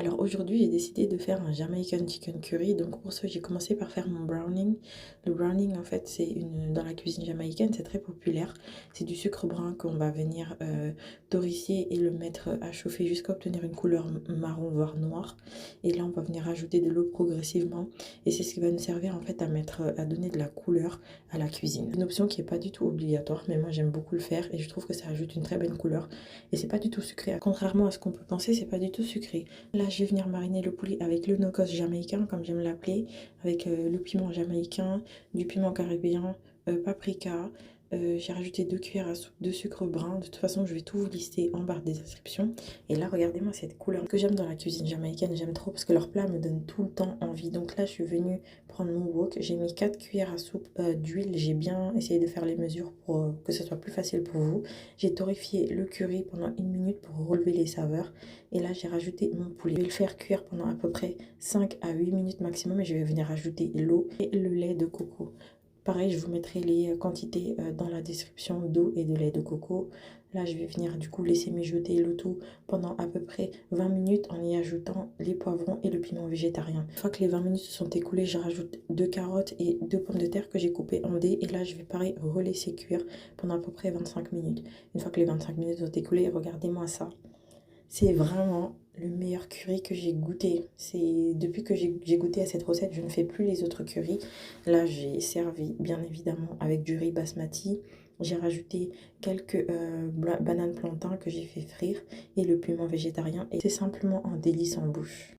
Alors aujourd'hui, j'ai décidé de faire un Jamaican chicken curry. Donc pour ça, j'ai commencé par faire mon browning. Le browning, en fait, dans la cuisine jamaïcaine, c'est très populaire. C'est du sucre brun qu'on va venir torréfier et le mettre à chauffer jusqu'à obtenir une couleur marron voire noire. Et là, on va venir ajouter de l'eau progressivement. Et c'est ce qui va nous servir en fait à donner de la couleur à la cuisine. Une option qui est pas du tout obligatoire, mais moi j'aime beaucoup le faire et je trouve que ça ajoute une très belle couleur. Et c'est pas du tout sucré. Contrairement à ce qu'on peut penser, c'est pas du tout sucré. Là, je vais venir mariner le poulet avec le no jamaïcain, comme j'aime l'appeler, avec le piment jamaïcain, du piment caribéen, paprika. J'ai rajouté 2 cuillères à soupe de sucre brun. De toute façon, je vais tout vous lister en barre des descriptions. Et là, regardez-moi cette couleur que j'aime dans la cuisine jamaïcaine. J'aime trop parce que leurs plats me donnent tout le temps envie. Donc là, je suis venue prendre mon wok. J'ai mis 4 cuillères à soupe d'huile. J'ai bien essayé de faire les mesures pour que ce soit plus facile pour vous. J'ai torréfié le curry pendant 1 minute pour relever les saveurs. Et là, j'ai rajouté mon poulet. Je vais le faire cuire pendant à peu près 5 à 8 minutes maximum et je vais venir ajouter l'eau et le lait de coco. Pareil, je vous mettrai les quantités dans la description d'eau et de lait de coco. Là, je vais venir du coup laisser mijoter le tout pendant à peu près 20 minutes en y ajoutant les poivrons et le piment végétarien. Une fois que les 20 minutes se sont écoulées, je rajoute 2 carottes et 2 pommes de terre que j'ai coupées en dés. Et là, je vais pareil relaisser cuire pendant à peu près 25 minutes. Une fois que les 25 minutes sont écoulées, regardez-moi ça. C'est vraiment le meilleur curry que j'ai goûté. C'est depuis que j'ai goûté à cette recette, je ne fais plus les autres currys. Là, j'ai servi bien évidemment avec du riz basmati. J'ai rajouté quelques bananes plantains que j'ai fait frire et le piment végétarien. Et c'est simplement un délice en bouche.